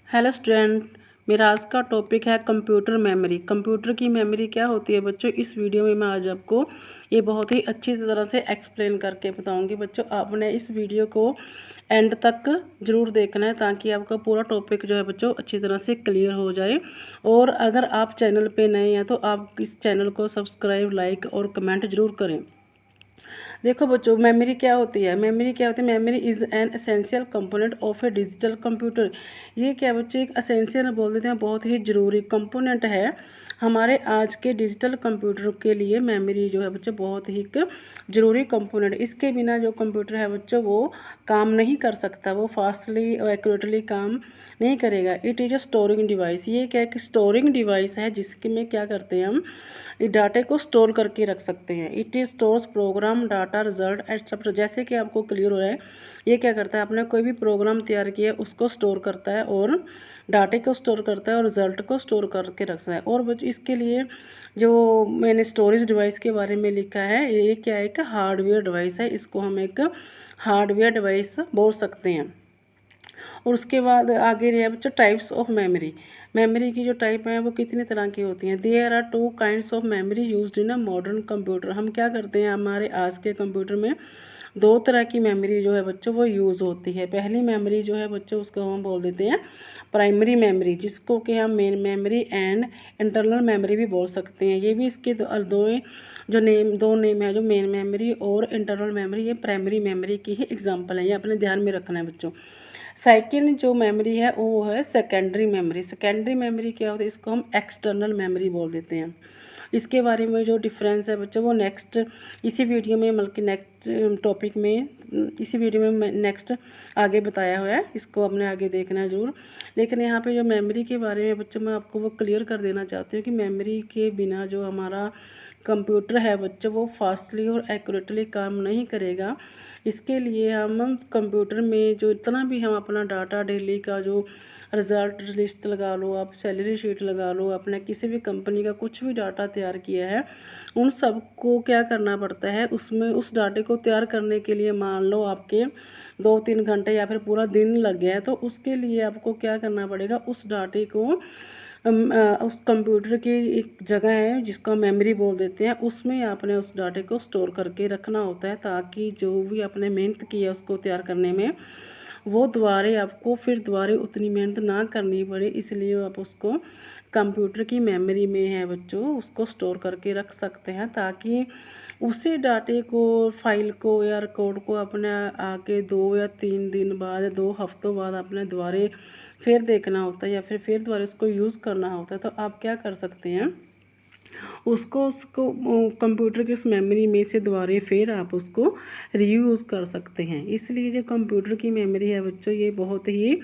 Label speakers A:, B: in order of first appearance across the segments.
A: Hello student, मेरा आज का टॉपिक है कंप्यूटर मेमोरी। कंप्यूटर की मेमोरी क्या होती है बच्चों, इस वीडियो में मैं आज आपको ये बहुत ही अच्छी तरह से एक्सप्लेन करके बताऊंगी। बच्चों, आपने इस वीडियो को एंड तक ज़रूर देखना है ताकि आपका पूरा टॉपिक जो है बच्चों अच्छी तरह से क्लियर हो जाए। और अगर आप चैनल पे नए हैं तो आप इस चैनल को सब्सक्राइब, लाइक और कमेंट ज़रूर करें। देखो बच्चों, मेमोरी क्या होती है? Memory is an essential component of A digital computer. ये क्या बच्चों, एक एसेंशियल बोल देते हैं, बहुत ही ज़रूरी कंपोनेंट है हमारे आज के डिजिटल कंप्यूटर के लिए। मेमोरी जो है बच्चों बहुत ही एक ज़रूरी कंपोनेंट। इसके बिना जो कंप्यूटर है बच्चों वो काम नहीं कर सकता, वो फास्टली और एक्यूरेटली काम नहीं करेगा। It is a storing device. ये क्या एक स्टोरिंग डिवाइस है जिसके में क्या करते हैं हम डाटे को स्टोर करके रख सकते हैं। It is stores program data result except. जैसे कि आपको क्लियर हो रहा है, ये क्या करता है, आपने कोई भी प्रोग्राम तैयार किया है उसको स्टोर करता है और डाटे को स्टोर करता है और रिजल्ट को स्टोर करके रखता है। और इसके लिए जो मैंने स्टोरेज डिवाइस के बारे में लिखा है, ये क्या है, एक हार्डवेयर डिवाइस है। इसको हम एक हार्डवेयर डिवाइस बोल सकते हैं। और उसके बाद आगे रहे बच्चों टाइप्स ऑफ मेमोरी। मेमोरी की जो टाइप है वो कितनी तरह की होती हैं। There are two kinds of memory used in a modern computer. हम क्या करते हैं, हमारे आज के कंप्यूटर में दो तरह की मेमोरी जो है बच्चों वो यूज़ होती है। पहली मेमोरी जो है बच्चों उसको हम बोल देते हैं प्राइमरी मेमोरी, जिसको कि हम main memory and internal memory भी बोल सकते हैं। ये भी इसके दो नेम है, जो मेन मेमोरी और इंटरनल मेमोरी, ये प्राइमरी मेमोरी की ही एग्जांपल है। ये अपने ध्यान में रखना है बच्चों। सेकेंड जो मेमोरी है वो है सेकेंडरी मेमोरी। सेकेंडरी मेमोरी क्या होती है, इसको हम एक्सटर्नल मेमोरी बोल देते हैं। इसके बारे में जो डिफरेंस है बच्चों वो नेक्स्ट इसी वीडियो में, बल्कि नेक्स्ट टॉपिक में, इसी वीडियो में नेक्स्ट आगे बताया हुआ है, इसको अपने आगे देखना है ज़रूर। लेकिन यहाँ पे जो मेमोरी के बारे में बच्चों मैं आपको वो क्लियर कर देना चाहती हूँ कि मेमोरी के बिना जो हमारा कंप्यूटर है बच्चों वो फास्टली और एक्यूरेटली काम नहीं करेगा। इसके लिए हम कंप्यूटर में जो इतना भी हम अपना डाटा डेली का जो रिज़ल्ट लिस्ट लगा लो, आप सैलरी शीट लगा लो, अपने किसी भी कंपनी का कुछ भी डाटा तैयार किया है, उन सब को क्या करना पड़ता है, उसमें उस डाटे को तैयार करने के लिए मान लो आपके 2-3 घंटे या फिर पूरा दिन लग गया है, तो उसके लिए आपको क्या करना पड़ेगा, उस डाटे को उस कंप्यूटर की एक जगह है जिसको हम मेमोरी बोल देते हैं, उसमें आपने उस डाटे को स्टोर करके रखना होता है, ताकि जो भी आपने मेहनत की है उसको तैयार करने में वो आपको फिर दोबारा उतनी मेहनत ना करनी पड़े। इसलिए आप उसको कंप्यूटर की मेमोरी में है बच्चों उसको स्टोर करके रख सकते हैं, ताकि उसी डाटे को, फाइल को या रिकॉर्ड को अपने आगे 2 या 3 दिन बाद, 2 हफ्तों बाद अपने दोबारा फिर देखना होता है या फिर दोबारा उसको यूज़ करना होता है। तो आप क्या कर सकते हैं, उसको कंप्यूटर की उस मेमोरी में से दोबारा फिर आप उसको रीयूज़ कर सकते हैं। इसलिए जो कंप्यूटर की मेमोरी है बच्चों ये बहुत ही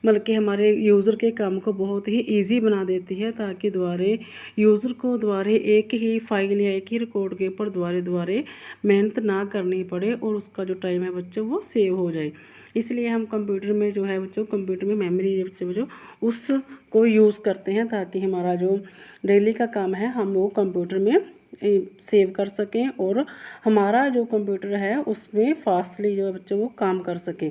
A: बल्कि हमारे यूज़र के काम को बहुत ही इजी बना देती है, ताकि दोबारा यूज़र को दोबारा एक ही फाइल या एक ही रिकॉर्ड के ऊपर दोबारा मेहनत ना करनी पड़े और उसका जो टाइम है बच्चों वो सेव हो जाए। इसलिए हम कंप्यूटर में जो है बच्चों, कंप्यूटर में मेमोरी बच्चों उसको यूज़ करते हैं, ताकि हमारा जो डेली का काम है हम वो कंप्यूटर में सेव कर सकें और हमारा जो कंप्यूटर है उसमें फास्टली जो है बच्चों वो काम कर सकें।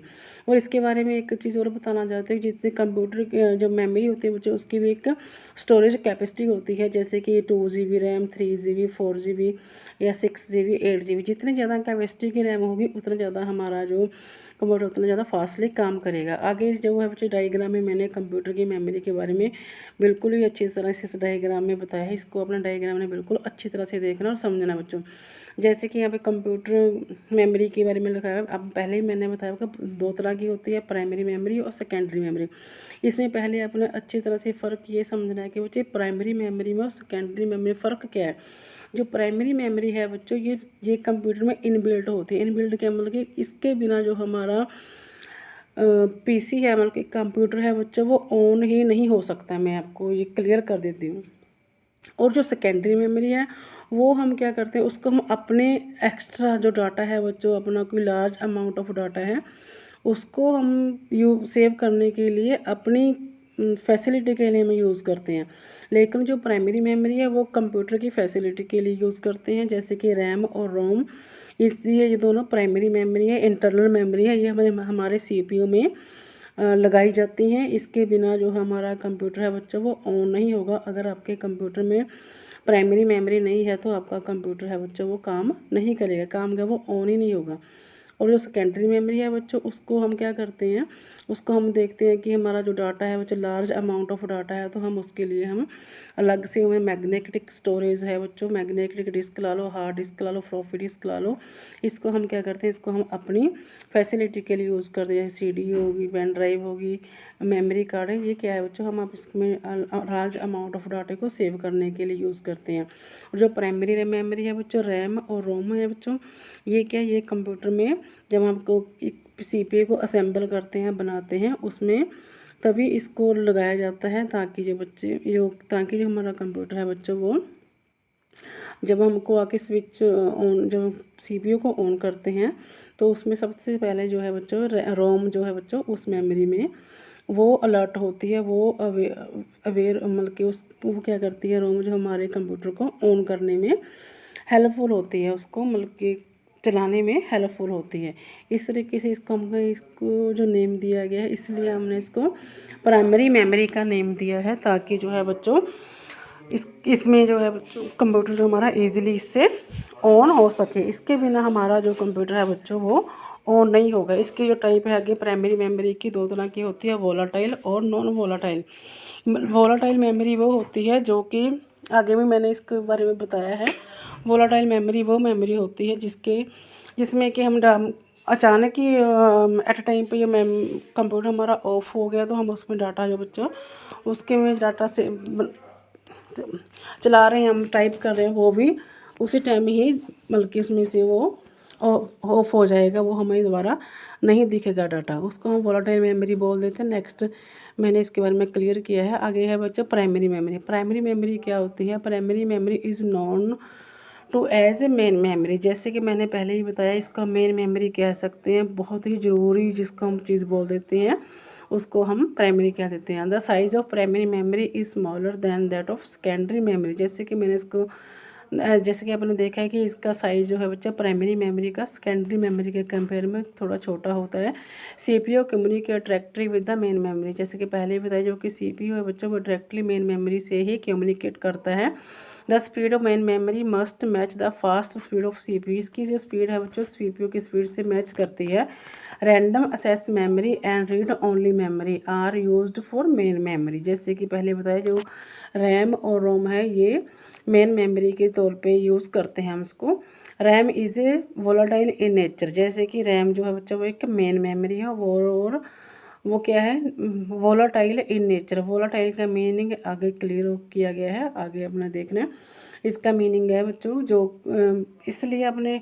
A: और इसके बारे में एक चीज़ और बताना चाहते हैं, जितने कंप्यूटर जो मेमोरी होती है बच्चों उसकी भी एक स्टोरेज कैपेसिटी होती है, जैसे कि 2 GB रैम, 3 GB, 4 GB या 6 GB, 8 GB। जितनी ज़्यादा कैपेसिटी की रैम होगी उतना ज़्यादा हमारा जो कंप्यूटर उतना ज़्यादा फास्टली काम करेगा। आगे जो है बच्चे डायग्राम में मैंने कंप्यूटर की मेमोरी के बारे में बिल्कुल ही अच्छी तरह से इस डायग्राम में बताया है। इसको अपना डायग्राम में बिल्कुल अच्छी तरह से देखना और समझना बच्चों। जैसे कि यहाँ पे कंप्यूटर मेमोरी के बारे में लिखा है, अब पहले ही मैंने बताया कि 2 तरह की होती है, प्राइमरी मेमोरी और सेकेंडरी मेमोरी। इसमें पहले अपने अच्छी तरह से फ़र्क ये समझना है कि बच्चे प्राइमरी मेमोरी में और सेकेंडरी मेमोरी फ़र्क क्या है। जो प्राइमरी मेमोरी है बच्चों ये कंप्यूटर में इनबिल्ट होती है। इनबिल्ट क्या मतलब कि इसके बिना जो हमारा पीसी है, मतलब कि कंप्यूटर है बच्चों, वो ऑन ही नहीं हो सकता। मैं आपको ये क्लियर कर देती हूँ। और जो सेकेंडरी मेमोरी है वो हम क्या करते हैं, उसको हम अपने एक्स्ट्रा जो डाटा है बच्चों, अपना कोई लार्ज अमाउंट ऑफ डाटा है उसको हम सेव करने के लिए अपनी फैसिलिटी के लिए हम यूज़ करते हैं। लेकिन जो प्राइमरी मेमोरी है वो कंप्यूटर की फैसिलिटी के लिए यूज़ करते हैं, जैसे कि रैम और रोम। इसलिए ये दोनों प्राइमरी मेमोरी है। इंटरनल मेमोरी है ये हमारे CPU में लगाई जाती हैं। इसके बिना जो हमारा कंप्यूटर है बच्चों वो ऑन नहीं होगा। अगर आपके कंप्यूटर में प्राइमरी मेमोरी नहीं है तो आपका कंप्यूटर है बच्चों वो काम नहीं करेगा, काम का वो ऑन ही नहीं होगा। और जो सेकेंडरी मेमोरी है बच्चों उसको हम क्या करते हैं, उसको हम देखते हैं कि हमारा जो डाटा है बच्चों लार्ज अमाउंट ऑफ डाटा है तो हम उसके लिए हम अलग से हमें मैग्नेटिक स्टोरेज है बच्चों, मैग्नेटिक डिस्क ला लो, हार्ड डिस्क ला लो, फ्लॉपी डिस्क ला लो। इसको हम क्या करते हैं, इसको हम अपनी फैसिलिटी के लिए यूज़ करते हैं। जैसे सीडी होगी, पेन ड्राइव होगी, मेमोरी कार्ड है, ये क्या है बच्चों, हम आप इसमें लार्ज अमाउंट ऑफ डाटा को सेव करने के लिए यूज़ करते हैं। और जो प्राइमरी मेमोरी है बच्चों, रैम और रोम है बच्चों, ये क्या, ये कंप्यूटर में जब हमको CPU को असेंबल करते हैं, बनाते हैं, उसमें तभी इसको लगाया जाता है ताकि ताकि जो हमारा कंप्यूटर है बच्चों वो जब हमको आके स्विच ऑन, जब CPU को ऑन करते हैं तो उसमें सबसे पहले जो है बच्चों रोम जो है बच्चों उस मेमोरी में वो अलर्ट होती है, वो अवेयर मतलब कि वो क्या करती है, रोम जो हमारे कंप्यूटर को ऑन करने में हेल्पफुल होती है, उसको मतलब कि चलाने में हेल्पफुल होती है। इस तरीके से इसको जो नेम दिया गया है, इसलिए हमने इसको प्राइमरी मेमोरी का नेम दिया है ताकि जो है बच्चों इसमें जो है बच्चों कंप्यूटर जो हमारा इजीली इससे ऑन हो सके। इसके बिना हमारा जो कंप्यूटर है बच्चों वो ऑन नहीं होगा। इसकी जो टाइप है आगे प्राइमरी मेमोरी की दो तरह की होती है, वोलाटाइल और नॉन वोलाटाइल। वोलाटाइल मेमोरी वो होती है जो कि आगे भी मैंने इसके बारे में बताया है। वोलाटाइल मेमोरी वो मेमोरी होती है जिसमें कि हम अचानक ही एट अ टाइम पे ये कंप्यूटर हमारा ऑफ हो गया तो हम उसमें डाटा जो बच्चों उसके में डाटा से चला रहे हैं, हम टाइप कर रहे हैं, वो भी उसी टाइम ही बल्कि उसमें से वो ऑफ हो जाएगा, वो हमें दोबारा नहीं दिखेगा डाटा, उसको हम वोलेटाइल मेमोरी बोल देते हैं। नेक्स्ट मैंने इसके बारे में क्लियर किया है। आगे है बच्चों प्राइमरी मेमोरी। प्राइमरी मेमोरी क्या होती है, primary memory is known to as a main memory. जैसे कि मैंने पहले ही बताया, इसको मेन मेमोरी कह सकते हैं, बहुत ही ज़रूरी जिसको हम चीज़ बोल देते हैं उसको हम प्राइमरी कह देते हैं। The size of primary memory is smaller than that of secondary memory. जैसे कि मैंने इसको जैसे कि आपने देखा है कि इसका साइज़ जो है बच्चा प्राइमरी मेमोरी का सेकेंडरी मेमोरी के कंपेयर में थोड़ा छोटा होता है। CPU communicate directly with the main memory. जैसे कि पहले ही बताया, जो कि CPU है बच्चों वो डायरेक्टली मेन मेमोरी से ही कम्युनिकेट करता है। The speed of main memory must match the fast speed of CPU। इसकी जो स्पीड है बच्चों CPU की स्पीड से मैच करती है। Random access memory and read only memory are used for main memory. जैसे कि पहले बताया, जो रैम और रोम है ये मेन मेमोरी के तौर पे यूज़ करते हैं हम इसको। RAM is a volatile in nature. जैसे कि रैम जो है बच्चा वो एक मेन मेमोरी है, और वो क्या है, वोलाटाइल इन नेचर। वोलाटाइल का मीनिंग आगे क्लियर किया गया है, आगे अपना देखना। इसका मीनिंग है बच्चों जो इसलिए अपने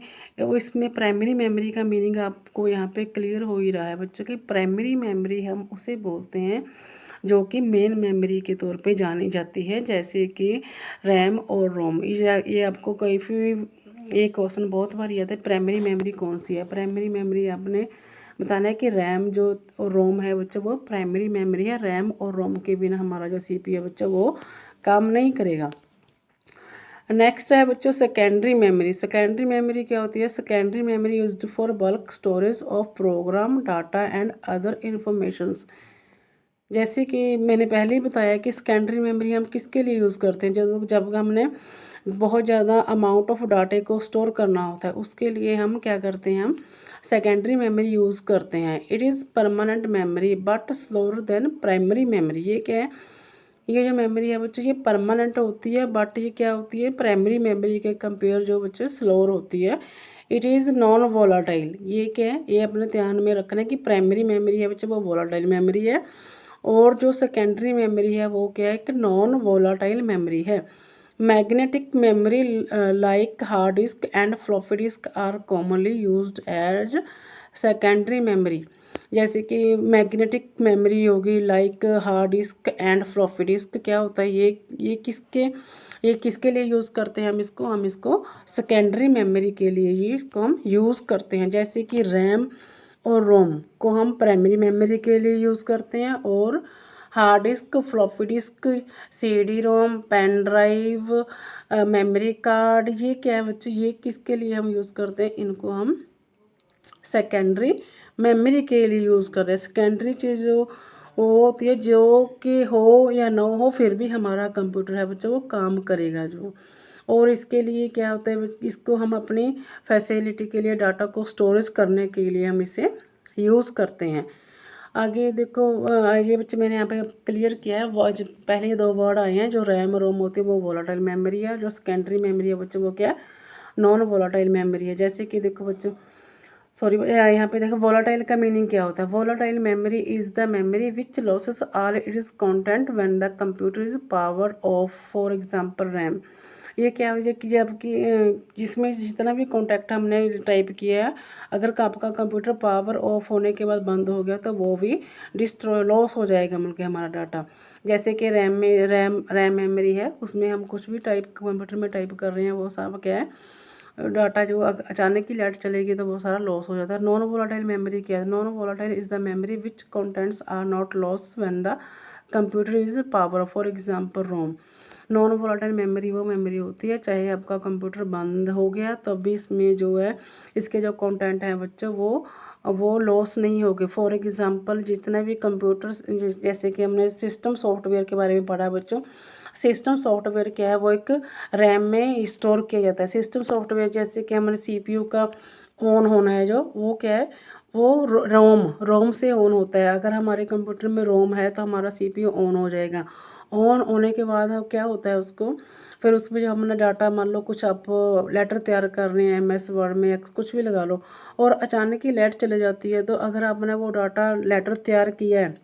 A: इसमें प्राइमरी मेमोरी का मीनिंग आपको यहाँ पे क्लियर हो ही रहा है बच्चों की। प्राइमरी मेमोरी हम उसे बोलते हैं जो कि मेन मेमोरी के तौर पे जानी जाती है, जैसे कि रैम और रोम। ये आपको कई ये क्वेश्चन बहुत बार आता है, प्राइमरी मेमोरी कौन सी है। प्राइमरी मेमोरी आपने बताना है कि रैम जो और रोम है बच्चों वो प्राइमरी मेमोरी है। रैम और रोम के बिना हमारा जो CPU है बच्चों वो काम नहीं करेगा। नेक्स्ट है बच्चों सेकेंडरी मेमोरी। सेकेंडरी मेमोरी क्या होती है, secondary memory used for bulk storage of program data and other informations. जैसे कि मैंने पहले ही बताया कि सेकेंडरी मेमोरी हम किसके लिए यूज़ करते हैं, जब हमने बहुत ज़्यादा अमाउंट ऑफ डाटे को स्टोर करना होता है, उसके लिए हम क्या करते हैं, हम सेकेंडरी मेमोरी यूज़ करते हैं। It is permanent memory but slower then primary memory. ये क्या है, ये जो मेमोरी है बच्चों ये परमानेंट होती है, बट ये क्या होती है, प्राइमरी मेमोरी के कंपेयर जो बच्चों स्लोअर होती है। It is non volatile. ये क्या है, ये अपने ध्यान में रखना है कि प्राइमरी मेमोरी है बच्चों वो वोलाटाइल मेमोरी है, और जो सेकेंडरी मेमोरी है वो क्या है, एक नॉन वोलाटाइल मेमोरी है। Magnetic memory like hard disk and floppy disk are commonly used as secondary memory. जैसे कि मैग्नेटिक मेमोरी होगी like hard disk and floppy disk, क्या होता है ये किसके लिए यूज़ करते हैं, हम इसको सेकेंडरी मेमोरी के लिए ही इसको हम यूज़ करते हैं। जैसे कि रैम और रोम को हम प्राइमरी मेमोरी के लिए यूज़ करते हैं, और hard disk, floppy disk, CD रोम, पेन ड्राइव, मेमोरी कार्ड, ये क्या है बच्चों, ये किसके लिए हम यूज़ करते हैं, इनको हम सेकेंडरी मेमोरी के लिए यूज़ कर रहे हैं। सेकेंडरी चीज़ जो वो होती है, जो कि हो या ना हो फिर भी हमारा कंप्यूटर है बच्चों वो काम करेगा जो। और इसके लिए क्या होता है, इसको हम अपनी फैसिलिटी के लिए, डाटा को स्टोरेज करने के लिए हम इसे यूज़ करते हैं। आगे देखो, ये बच्चे मैंने यहाँ पे क्लियर किया है। वो जो पहले 2 वर्ड आए हैं, जो रैम रोम होती है वो वोलाटाइल मेमोरी है, जो सेकेंडरी मेमोरी है बच्चों वो क्या है, नॉन वोलाटाइल मेमोरी है। जैसे कि देखो बच्चों, सॉरी यहाँ पे देखो वोलाटाइल का मीनिंग क्या होता है। Volatile memory is the memory which loses are its content when the computer is power off, for example RAM. ये क्या हो जाए कि जबकि जिसमें जितना भी कॉन्टैक्ट हमने टाइप किया है, अगर आपका कंप्यूटर पावर ऑफ होने के बाद बंद हो गया तो वो भी डिस्ट्रॉय लॉस हो जाएगा मिलके हमारा डाटा। जैसे कि रैम में रैम मेमोरी है, उसमें हम कुछ भी टाइप कंप्यूटर में टाइप कर रहे हैं वो सब क्या है, डाटा जो अचानक की लाइट चलेगी तो वो सारा लॉस हो जाता है। नॉन वोलाटाइल मेमोरी क्या है, non volatile is the memory which contents are not loss when the computer is power, for example ROM. Non volatile memory वो मेमोरी होती है, चाहे आपका कंप्यूटर बंद हो गया तब भी इसमें जो है इसके जो कंटेंट हैं बच्चों वो लॉस नहीं होगे। फॉर एग्जांपल जितने भी कंप्यूटर्स, जैसे कि हमने सिस्टम सॉफ्टवेयर के बारे में पढ़ा है बच्चों। सिस्टम सॉफ्टवेयर क्या है, वो एक रैम में स्टोर किया जाता है। सिस्टम सॉफ्टवेयर जैसे कि हमारे सीपीयू का ऑन होना है जो, वो क्या है, वो रोम रोम से ऑन होता है। अगर हमारे कंप्यूटर में रोम है तो हमारा सीपीयू ऑन हो जाएगा। ऑन होने के बाद क्या होता है उसको, फिर उसमें जो हमने डाटा, मान लो कुछ आप लेटर तैयार कर रहे हैं एमएस वर्ड में या कुछ भी लगा लो, और अचानक ही लाइट चले जाती है, तो अगर आपने वो डाटा लेटर तैयार किया है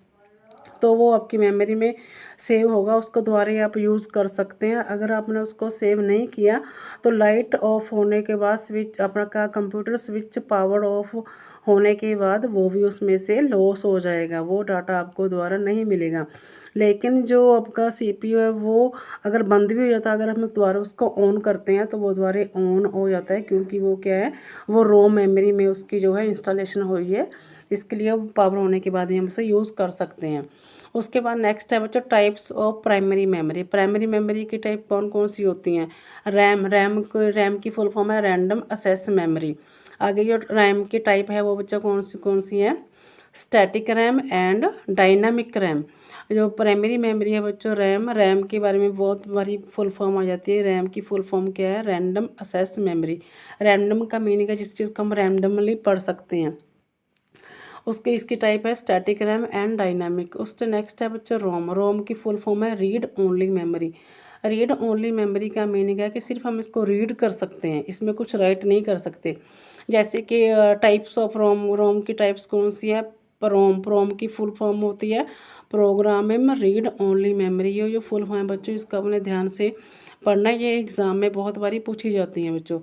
A: तो वो आपकी मेमोरी में सेव होगा, उसको दोबारा ही आप यूज़ कर सकते हैं। अगर आपने उसको सेव नहीं किया तो लाइट ऑफ होने के बाद स्विच अपना का कंप्यूटर स्विच पावर ऑफ होने के बाद वो भी उसमें से लॉस हो जाएगा, वो डाटा आपको दोबारा नहीं मिलेगा। लेकिन जो आपका सीपीयू है वो अगर बंद भी हो जाता है, अगर हम दोबारा उसको ऑन करते हैं तो वो दोबारा ऑन हो जाता है, क्योंकि वो क्या है, वो रोम मेमोरी में उसकी जो है इंस्टॉलेशन हुई है। इसके लिए पावर होने के बाद भी हम उसे यूज़ कर सकते हैं। उसके बाद नेक्स्ट है बच्चों types of primary memory. Primary memory की टाइप कौन कौन सी होती हैं। रैम की फुल फॉर्म है रैंडम एक्सेस मेमोरी। आगे जो रैम की टाइप है वो बच्चों कौन सी है, static RAM and dynamic RAM. जो प्राइमरी मेमोरी है बच्चों रैम के बारे में बहुत बारी फुल फॉर्म आ जाती है। रैम की फुल फॉर्म क्या है, रैंडम एक्सेस मेमोरी। रैंडम का मीनिंग है जिस चीज़ को हम रैंडमली पढ़ सकते हैं। उसके इसकी टाइप है स्टैटिक रैम एंड डायनामिक। उससे नेक्स्ट है बच्चों रोम की फुल फॉर्म है read only memory. Read only memory का मीनिंग है कि सिर्फ हम इसको रीड कर सकते हैं, इसमें कुछ राइट नहीं कर सकते। जैसे कि टाइप्स ऑफ रोम की टाइप्स कौन सी है, प्रोम की फुल फॉर्म होती है प्रोग्राम में रीड ओनली मेमोरी। ये जो फुल फॉर्म है बच्चों इसका अपने ध्यान से पढ़ना, ये एग्ज़ाम में बहुत बारी पूछी जाती है बच्चों।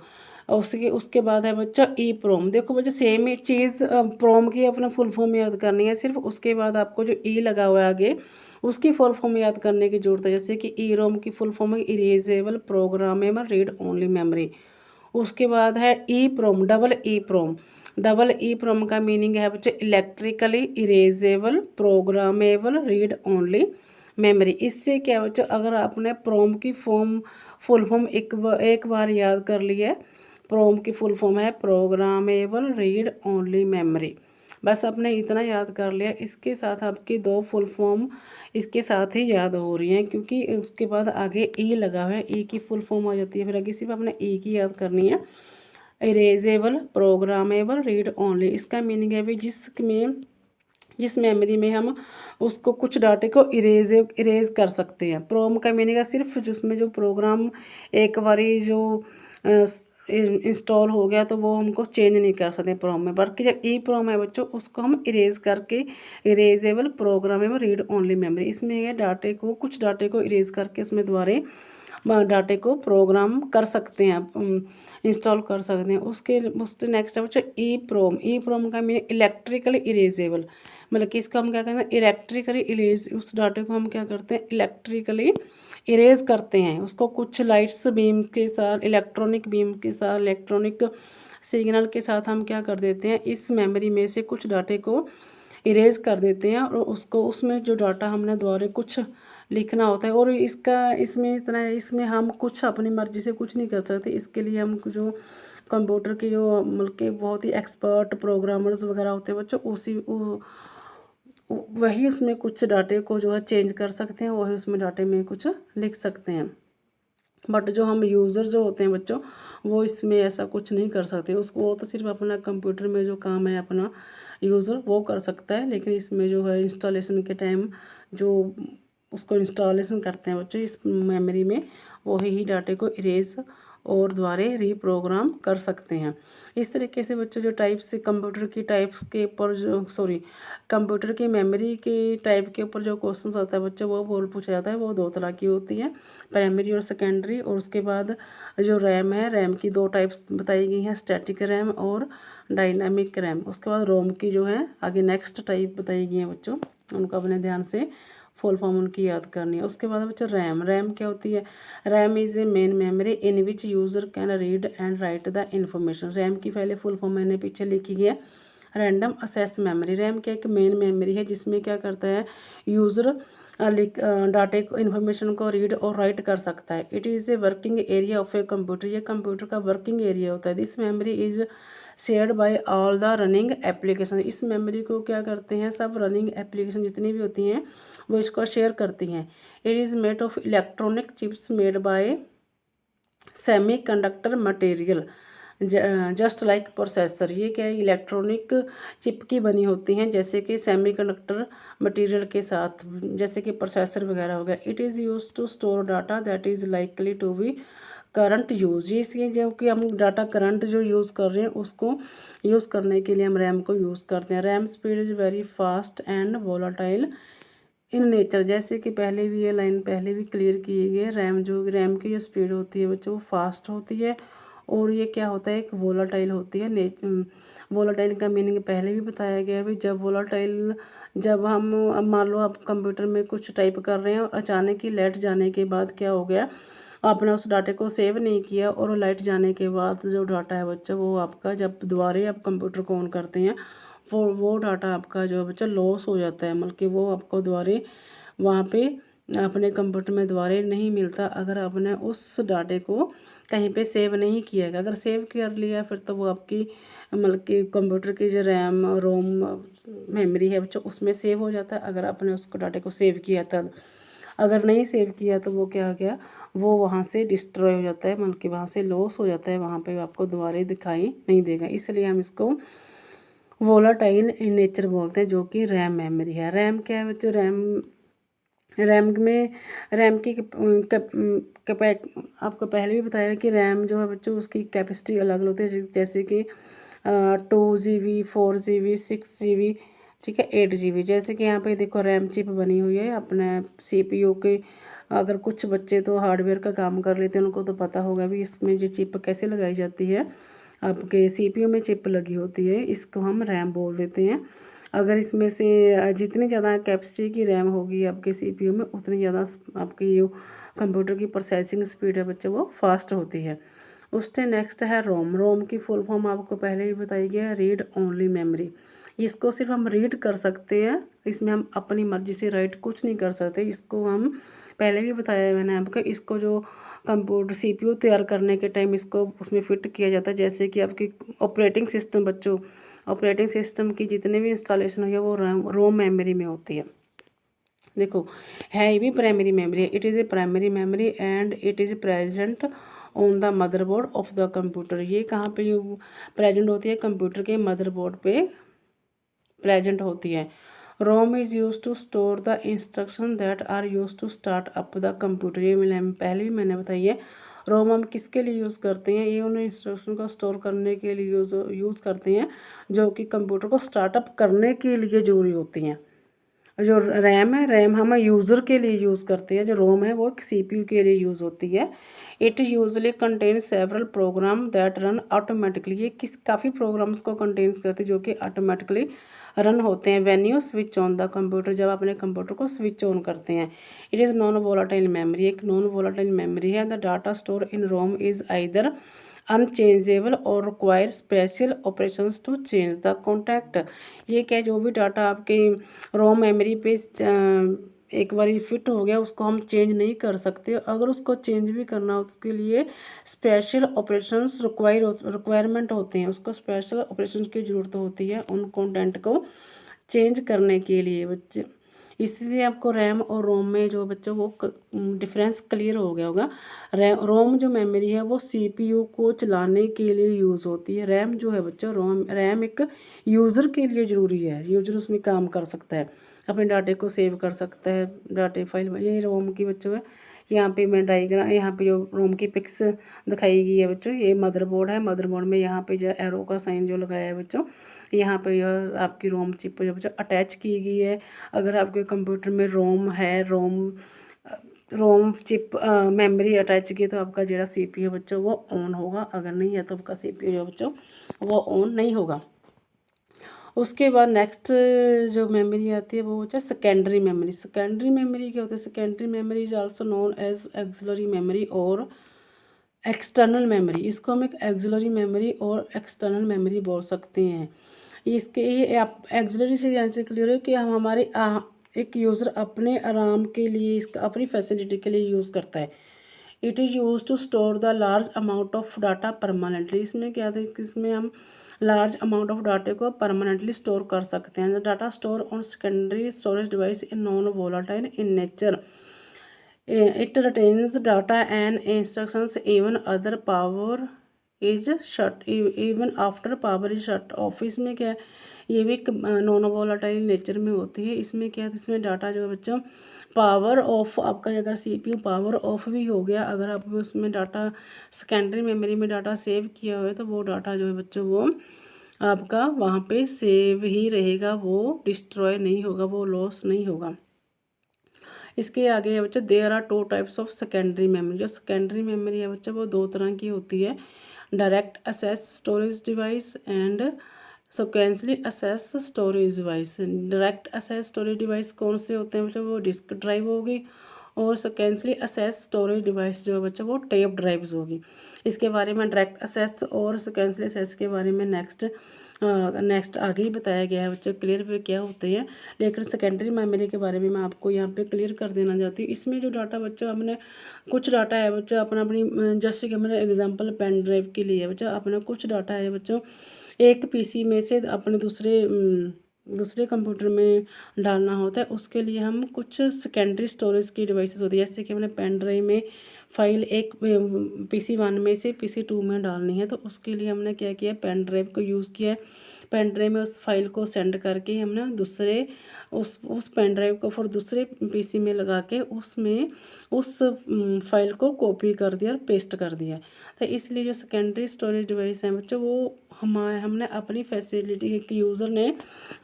A: और उसके उसके बाद है बच्चा ई प्रोम। देखो बच्चा सेम ही चीज़, प्रोम की अपना फुल फॉर्म याद करनी है सिर्फ, उसके बाद आपको जो ई लगा हुआ है आगे उसकी फुल फॉर्म याद करने की जरूरत है। जैसे कि ई रोम की फुल फॉर्म है erasable programmable read only memory. उसके बाद है ई प्रोम, डबल ई प्रोम। डबल ई प्रोम का मीनिंग है बच्चे electrically erasable programmable read only memory. इससे क्या बच्चों, अगर आपने प्रोम की फुल फॉर्म एक बार याद कर ली है, प्रोम की फुल फॉर्म है प्रोग्रामेबल रीड ओनली मेमोरी। बस आपने इतना याद कर लिया, इसके साथ आपकी 2 फुल फॉर्म इसके साथ ही याद हो रही हैं, क्योंकि उसके बाद आगे ई लगा हुआ है, ई की फुल फॉर्म आ जाती है, फिर आगे सिर्फ आपने ई की याद करनी है। इरेजेबल प्रोग्रामेबल रीड ओनली, इसका मीनिंग है भी जिस मेमोरी में हम उसको कुछ डाटे को इरेज कर सकते हैं। प्रोम का मीनिंग है सिर्फ जिसमें जो प्रोग्राम एक बारी जो इंस्टॉल हो गया तो वो हमको चेंज नहीं कर सकते प्रोम में। बल्कि जब ई प्रोम है बच्चों उसको हम इरेज करके, erasable programmable read only memory, इसमें ये डाटे को कुछ डाटे को इरेज करके उसमें दोबारा डाटे को प्रोग्राम कर सकते हैं, इंस्टॉल कर सकते हैं। उसके नेक्स्ट है बच्चों ई प्रोम का मीनिंग इलेक्ट्रिकली इरेजेबल। मतलब कि इसका हम क्या करते हैं, इलेक्ट्रिकली इरेज, उस डाटे को हम क्या करते हैं इलेक्ट्रिकली इरेज करते हैं। उसको कुछ लाइट्स बीम के साथ, इलेक्ट्रॉनिक बीम के साथ, इलेक्ट्रॉनिक सिग्नल के साथ हम क्या कर देते हैं, इस मेमोरी में से कुछ डाटे को इरेज कर देते हैं, और उसको उसमें जो डाटा हमने दोबारा कुछ लिखना होता है। और इसमें इतना है, इसमें हम कुछ अपनी मर्ज़ी से कुछ नहीं कर सकते। इसके लिए हम जो कंप्यूटर की जो मतलब कि बहुत ही एक्सपर्ट प्रोग्रामर्स वगैरह होते हैं बच्चों, वही उसमें कुछ डाटे को जो है चेंज कर सकते हैं, वही उसमें डाटे में कुछ लिख सकते हैं। बट जो हम यूज़र जो होते हैं बच्चों, वो इसमें ऐसा कुछ नहीं कर सकते। उसको वो तो सिर्फ अपना कंप्यूटर में जो काम है अपना यूज़र वो कर सकता है, लेकिन इसमें जो है इंस्टॉलेशन के टाइम जो उसको इंस्टॉलेशन करते हैं बच्चों इस मेमोरी में, वही ही डाटे को इरेज और दोबारा रीप्रोग्राम कर सकते हैं। इस तरीके से बच्चों जो टाइप्स कंप्यूटर की टाइप्स के ऊपर जो कंप्यूटर की मेमोरी के टाइप के ऊपर जो क्वेश्चंस आता है बच्चों वो बोल पूछा जाता है, वो दो तरह की होती है, प्राइमरी और सेकेंडरी। और उसके बाद जो रैम है, रैम की दो टाइप्स बताई गई हैं, स्टैटिक रैम और डायनामिक रैम। उसके बाद रोम की जो है आगे नेक्स्ट टाइप बताई गई हैं बच्चों, उनको अपने ध्यान से फुल फॉर्म उनकी याद करनी है। उसके बाद बच्चों रैम, रैम क्या होती है? RAM is a main memory in which user can read and right the information. RAM की पहले फुल फॉर्म मैंने पीछे लिखी है, रैंडम असेस मेमोरी। रैम क्या एक मेन मेमोरी है जिसमें क्या करता है, यूज़र डाटे को इन्फॉर्मेशन को रीड और राइट कर सकता है। It is a working area of a computer, ये कंप्यूटर का वर्किंग एरिया होता है। This memory is shared by all the running application. इस मेमोरी को क्या करते हैं, सब रनिंग एप्लीकेशन जितनी भी होती हैं वो इसको शेयर करती हैं। It is made of electronic chips made by semi conductor material just like processor. ये क्या है, इलेक्ट्रॉनिक चिप की बनी होती हैं जैसे कि सेमीकंडक्टर मटेरियल के साथ, जैसे कि प्रोसेसर वगैरह हो गया। It is use to store data that is likely to be current use. इसलिए जो कि हम डाटा करंट जो यूज़ कर रहे हैं उसको यूज़ करने के लिए हम रैम को यूज़ करते हैं। RAM speed is very fast and volatile in nature. जैसे कि पहले भी ये लाइन पहले भी क्लियर की गई है, रैम की जो स्पीड होती है बच्चों वो फास्ट होती है, और ये क्या होता है, एक वोलाटाइल होती है। वोलाटाइल का मीनिंग पहले भी बताया गया है भी, जब हम अब मान लो आप कंप्यूटर में कुछ टाइप कर रहे हैं और अचानक ही लाइट जाने के बाद क्या हो गया, आपने उस डाटे को सेव नहीं किया और लाइट जाने के बाद जो डाटा है बच्चा वो आपका जब दोबारा आप कंप्यूटर को ऑन करते हैं वो डाटा आपका जो बच्चा लॉस हो जाता है, मतलब कि वो आपको दोबारा वहाँ पे अपने कंप्यूटर में दोबारा नहीं मिलता अगर आपने उस डाटे को कहीं पे सेव नहीं किया है। अगर सेव कर लिया फिर तो वो आपकी मतलब कि कंप्यूटर की जो रैम रोम मेमोरी है बच्चों उसमें सेव हो जाता है, अगर आपने उसको डाटे को सेव किया था। अगर नहीं सेव किया तो वो क्या हो गया, वो वहाँ से डिस्ट्रॉय हो जाता है, मतलब कि वहाँ से लॉस हो जाता है, वहाँ पे आपको दोबारा दिखाई नहीं देगा। इसलिए हम इसको वोलाटाइल इन नेचर बोलते हैं, जो कि रैम मेमोरी है। रैम क्या है बच्चों, रैम की आपको पहले भी बताया कि रैम जो है बच्चों उसकी कैपेसिटी अलग अलग होती है, जैसे कि 2 GB 4 GB 6 GB, ठीक है, 8 GB। जैसे कि यहाँ पे देखो रैम चिप बनी हुई है अपने CPU के। अगर कुछ बच्चे तो हार्डवेयर का काम कर लेते हैं उनको तो पता होगा भी इसमें जो चिप कैसे लगाई जाती है। आपके CPU में चिप लगी होती है, इसको हम रैम बोल देते हैं। अगर इसमें से जितनी ज़्यादा कैपेसिटी की रैम होगी आपके CPU में उतनी ज़्यादा आपकी जो कंप्यूटर की प्रोसेसिंग स्पीड है बच्चों वो फास्ट होती है। उससे नेक्स्ट है रोम। रोम की फुल फॉर्म आपको पहले ही बताई गई है, रीड ओनली मेमोरी। इसको सिर्फ हम रीड कर सकते हैं, इसमें हम अपनी मर्जी से राइट कुछ नहीं कर सकते। इसको हम पहले भी बताया है मैंने आपको, इसको जो कंप्यूटर CPU तैयार करने के टाइम इसको उसमें फिट किया जाता है, जैसे कि आपकी ऑपरेटिंग सिस्टम बच्चों, ऑपरेटिंग सिस्टम की जितने भी इंस्टॉलेशन हुई है वो रोम मेमोरी में होती है। देखो है ये भी प्राइमरी मेमोरी है, it is a primary memory and it is present on the motherboard of the computer. ये कहाँ पे प्रेजेंट होती है, कंप्यूटर के मदरबोर्ड पे प्रेजेंट होती है। ROM is use to store the instruction that are use to start up the computer. ये पहले भी मैंने बताई है। रोम हम किसके लिए यूज़ करते हैं, ये उन इंस्ट्रक्शन को स्टोर करने के लिए यूज़ करते हैं जो कि कंप्यूटर को स्टार्टअप करने के लिए ज़रूरी होती हैं। जो रैम है, रैम हम यूज़र के लिए यूज़ करते हैं, जो रोम है वो CPU के लिए यूज़ होती है। It usually contain several program that run automatically. ये काफ़ी प्रोग्राम्स को कंटेन्स करती है जो कि ऑटोमेटिकली रन होते हैं when you switch on the computer, जब अपने कंप्यूटर को स्विच ऑन करते हैं। It is non volatile memory, एक नॉन वोलाटाइल मेमोरी है। The data store in ROM is either unchangeable और require special operations to change the contact. ये क्या, जो भी डाटा आपके रोम मेमोरी पे एक बार फिट हो गया उसको हम चेंज नहीं कर सकते। अगर उसको चेंज भी करना हो उसके लिए स्पेशल ऑपरेशंस रिक्वायरमेंट होते हैं, उसको स्पेशल ऑपरेशन की ज़रूरत होती है उन कंटेंट को चेंज करने के लिए बच्चे। इससे आपको रैम और रोम में जो बच्चों वो डिफरेंस क्लियर हो गया होगा। रोम जो मेमोरी है वो सीपीयू को चलाने के लिए यूज़ होती है। रैम जो है बच्चों, रैम एक यूज़र के लिए ज़रूरी है, यूज़र उसमें काम कर सकता है, अपने डाटे को सेव कर सकता है डाटे फाइल में। ये रोम की बच्चों है। यहाँ पे मैं डायग्राम, यहाँ पे जो रोम की पिक्स दिखाई गई है बच्चों, ये मदरबोर्ड है। मदरबोर्ड में यहाँ पे जो एरो का साइन जो लगाया है बच्चों, यहाँ पे यह आपकी रोम चिप जो बच्चों अटैच की गई है। अगर आपके कंप्यूटर में रोम है, रोम चिप मेमोरी अटैच की, तो आपका जो सीपीयू बच्चों वो ऑन होगा। अगर नहीं है तो आपका सीपीयू जो बच्चों वो ऑन नहीं होगा। उसके बाद नेक्स्ट जो मेमोरी आती है वो होता है सेकेंडरी मेमोरी। सेकेंडरी मेमोरी क्या होता है? Secondary memory is also known as auxiliary memory और एक्सटर्नल मेमोरी। इसको हम एक एक्सिलरी मेमोरी और एक्सटर्नल मेमोरी बोल सकते हैं। इसके ये आप एक्सिलरी से जैसे क्लियर है कि हम हमारे एक यूज़र अपने आराम के लिए, इसका अपनी फैसिलिटी के लिए यूज़ करता है। It is use to store the large amount of data permanently. इसमें क्या था कि इसमें हम लार्ज अमाउंट ऑफ डाटे को परमानेंटली स्टोर कर सकते हैं। Data store on secondary storage device in non volatile in nature. It retains data and instructions even other power is shut, even after power is shut off। इसमें क्या है, ये भी नॉन वोलाटाइल नेचर में होती है। इसमें क्या है, इसमें डाटा जो है बच्चों पावर ऑफ, आपका अगर सीपीयू पावर ऑफ भी हो गया, अगर आप उसमें डाटा सेकेंडरी मेमोरी में डाटा सेव किया हुआ है तो वो डाटा जो है बच्चों वो आपका वहाँ पे सेव ही रहेगा, वो डिस्ट्रॉय नहीं होगा, वो लॉस नहीं होगा। इसके आगे है बच्चों there are two types of secondary memory. जो सेकेंडरी मेमोरी है बच्चों वो दो तरह की होती है, direct access storage device and sequentially access storage device. Direct access storage device कौन से होते हैं बच्चों? वो डिस्क ड्राइव होगी, और सिक्वेंसली असेस स्टोरेज डिवाइस जो है बच्चों वो टेप ड्राइव्स होगी। इसके बारे में डायरेक्ट असेस और सिक्वेंसली असेस के बारे में नेक्स्ट आगे ही बताया गया है बच्चों, क्लियर पे क्या होते हैं। लेकिन सेकेंडरी मेमोरी के बारे में मैं आपको यहाँ पे क्लियर कर देना चाहती हूँ। इसमें जो डाटा बच्चों हमने कुछ डाटा है बच्चों अपनी जैसे कि मैंने एग्जांपल पेन ड्राइव के लिए बच्चों अपना कुछ डाटा है बच्चों एक पीसी में से अपने दूसरे कंप्यूटर में डालना होता है। उसके लिए हम कुछ सेकेंडरी स्टोरेज की डिवाइसेस होती है, जैसे कि हमने पेन ड्राइव में फाइल एक पीसी 1 में से पीसी 2 में डालनी है, तो उसके लिए हमने क्या किया, पेन ड्राइव को यूज़ किया है। पेन ड्राइव में उस फाइल को सेंड करके हमने दूसरे उस पेन ड्राइव को फिर दूसरे पीसी में लगा के उसमें उस फाइल को कॉपी कर दिया और पेस्ट कर दिया। तो इसलिए जो सेकेंडरी स्टोरेज डिवाइस है बच्चों वो हमने अपनी फैसिलिटी, एक यूज़र ने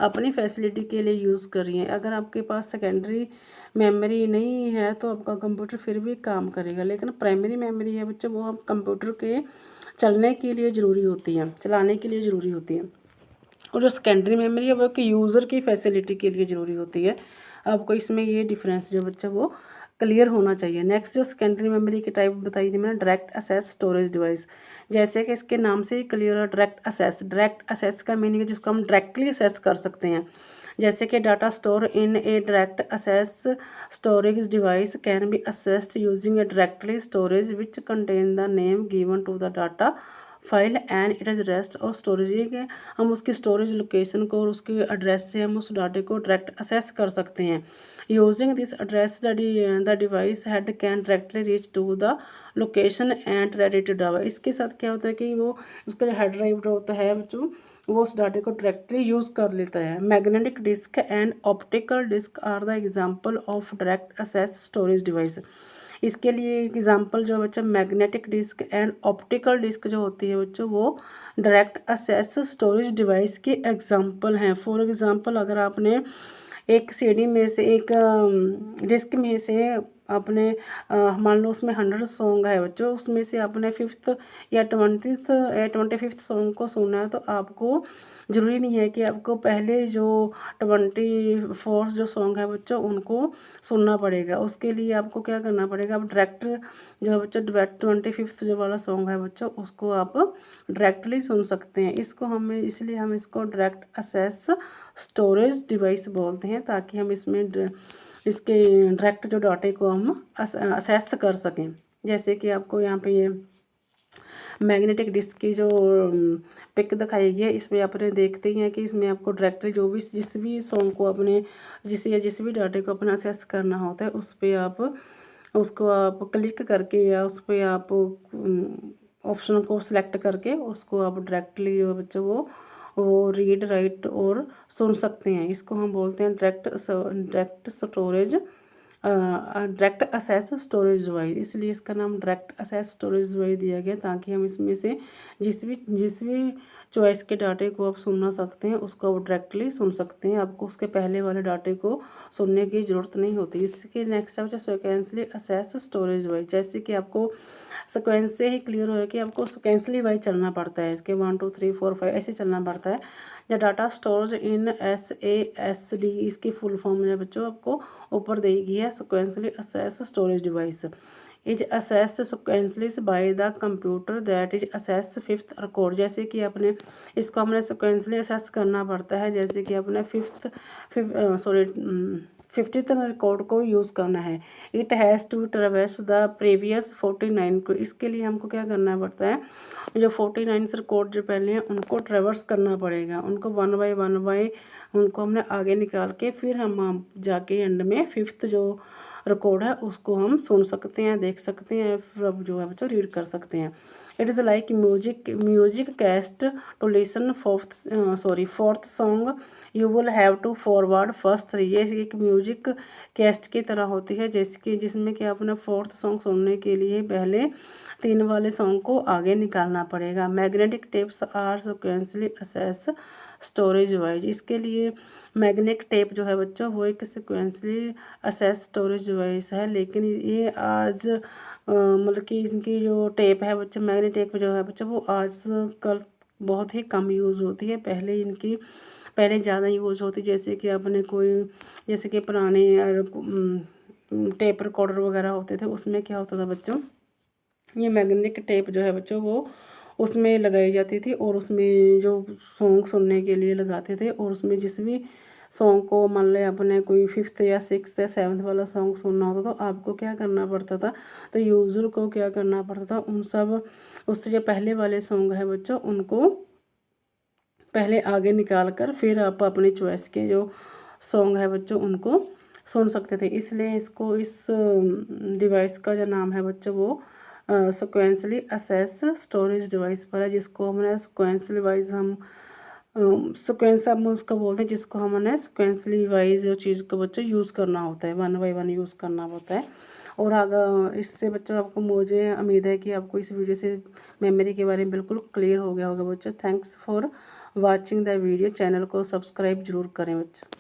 A: अपनी फैसिलिटी के लिए यूज़ करी है। अगर आपके पास सेकेंडरी मेमोरी नहीं है तो आपका कंप्यूटर फिर भी काम करेगा, लेकिन प्राइमरी मेमोरी है बच्चों वो हम कंप्यूटर के चलने के लिए ज़रूरी होती है, चलाने के लिए ज़रूरी होती है। और जो सेकेंडरी मेमोरी है वो कि यूज़र की फैसिलिटी के लिए ज़रूरी होती है। आपको इसमें ये डिफरेंस जो बच्चा वो क्लियर होना चाहिए। नेक्स्ट जो सेकेंडरी मेमोरी की टाइप बताई थी मैंने, डायरेक्ट असेस स्टोरेज डिवाइस। जैसे कि इसके नाम से ही क्लियर है, डायरेक्ट असेस का मीनिंग है जिसको हम डायरेक्टली असेस कर सकते हैं। जैसे कि data store in a direct access storage device can be accessed using a directly storage which contain the name given to the data file and it is rest और storage. ये कि हम उसकी स्टोरेज लोकेशन को और उसके address से हम उस डाटे को डायरेक्ट असेस कर सकते हैं। Using this address the device head can directly reach to the location and ready to data. इसके साथ क्या होता है कि वो उसका जो हेड ड्राइव होता है जो वो उस डाटे को डायरेक्टली यूज़ कर लेता है। Magnetic disk and optical disk are the example of direct access storage device. इसके लिए एग्जांपल जो बच्चा magnetic disk and optical disk जो होती है बच्चों वो डायरेक्ट असेस स्टोरेज डिवाइस के एग्जांपल हैं। फॉर एग्जांपल अगर आपने एक सीडी में से एक डिस्क में से अपने मान लो उसमें 100 सॉन्ग है बच्चों, उसमें से आपने 5th या 25th सॉन्ग को सुना है, तो आपको ज़रूरी नहीं है कि आपको पहले जो 24 जो सॉन्ग है बच्चों उनको सुनना पड़ेगा। उसके लिए आपको क्या करना पड़ेगा, आप डायरेक्ट जो है बच्चों 25th जो वाला सॉन्ग है बच्चों उसको आप डायरेक्टली सुन सकते हैं। इसलिए हम इसको डायरेक्ट असेस स्टोरेज डिवाइस बोलते हैं, ताकि हम इसमें इसके डायरेक्ट जो डाटे को हम असेस कर सकें। जैसे कि आपको यहाँ पे ये मैग्नेटिक डिस्क की जो पिक दिखाई गई है, इसमें आपने देखते ही हैं कि इसमें आपको डायरेक्टली जो भी जिस भी सॉन्ग को अपने जिस भी डाटे को अपना असेस करना होता है उस पर आप उसको आप क्लिक करके या उस पर आप ऑप्शन को सिलेक्ट करके उसको आप डायरेक्टली बच्चों वो रीड राइट और सुन सकते हैं। इसको हम बोलते हैं direct storage, direct access storage device. इसलिए इसका नाम डायरेक्ट असेस स्टोरेज डिवाइस दिया गया, ताकि हम इसमें से जिस भी चॉइस के डाटे को आप सुनना सकते हैं उसको आप डायरेक्टली सुन सकते हैं। आपको उसके पहले वाले डाटे को सुनने की ज़रूरत नहीं होती। इसके नेक्स्ट है सिक्वेंसली असेस स्टोरेज डिवाइस। जैसे कि आपको सिक्वेंस से ही क्लियर हो कि आपको सिक्वेंसली वाइज चलना पड़ता है, इसके 1 2 3 4 5 ऐसे चलना पड़ता है। The data storage in SASD, इसकी फुल फॉर्म है बच्चों आपको ऊपर दी गई है, sequentially access storage device is assessed sequentially by the computer that is assess fifth record. जैसे कि आपने इसको हमने सिक्वेंसली असेस करना पड़ता है, जैसे कि अपने फिफ्थ रिकॉर्ड को यूज़ करना है। It has to traverse the previous 49 को। इसके लिए हमको क्या करना पड़ता है, जो 49 रिकॉर्ड जो पहले हैं उनको ट्रेवर्स करना पड़ेगा, उनको वन बाय उनको हमने आगे निकाल के फिर हम जाके एंड में फिफ्थ जो रिकॉर्ड है उसको हम सुन सकते हैं, देख सकते हैं, फिर अब जो है बच्चों रीड कर सकते हैं। It is like music cassette to listen fourth song you will have to forward first 3। ये एक म्यूजिक कैस्ट की तरह होती है, जैसे कि जिसमें कि आपने फोर्थ सॉन्ग सुनने के लिए पहले 3 वाले सॉन्ग को आगे निकालना पड़ेगा। Magnetic tapes are sequentially access storage wise. इसके लिए मैग्नेटिक टेप जो है बच्चों वो एक सिक्वेंसली असेस स्टोरेज डिवाइस है, लेकिन ये आज मतलब कि इनकी जो टेप है बच्चों, मैग्नेटिक टेप जो है बच्चों वो आज कल बहुत ही कम यूज़ होती है। पहले ज़्यादा यूज़ होती, जैसे कि आपने जैसे कि पुराने टेप रिकॉर्डर वगैरह होते थे, उसमें क्या होता था बच्चों, ये मैग्नेटिक टेप जो है बच्चों वो उसमें लगाई जाती थी और उसमें जो सॉन्ग सुनने के लिए लगाते थे, और उसमें जिस भी सॉन्ग को मान लें अपने कोई फिफ्थ या सिक्स्थ या सेवन्थ वाला सॉन्ग सुनना होता तो आपको क्या करना पड़ता था, तो यूज़र को क्या करना पड़ता था, उससे जो पहले वाले सॉन्ग है बच्चों उनको पहले आगे निकाल कर फिर आप अपनी चॉइस के जो सॉन्ग है बच्चों उनको सुन सकते थे। इसलिए इस डिवाइस का जो नाम है बच्चों वो सिक्वेंसली असेस स्टोरेज डिवाइस पर है, जिसको हमने सिक्वेंसली वाइज हम उसको बोलते हैं, जिसको हमने सिक्वेंसली वाइज जो चीज़ को बच्चों यूज़ करना होता है, 1 बाय 1 यूज़ करना होता है। और अगर इससे बच्चों आपको मुझे उम्मीद है कि आपको इस वीडियो से मेमोरी के बारे में बिल्कुल क्लियर हो गया होगा बच्चों। Thanks for watching the video. Channel को सब्सक्राइब जरूर करें बच्चों।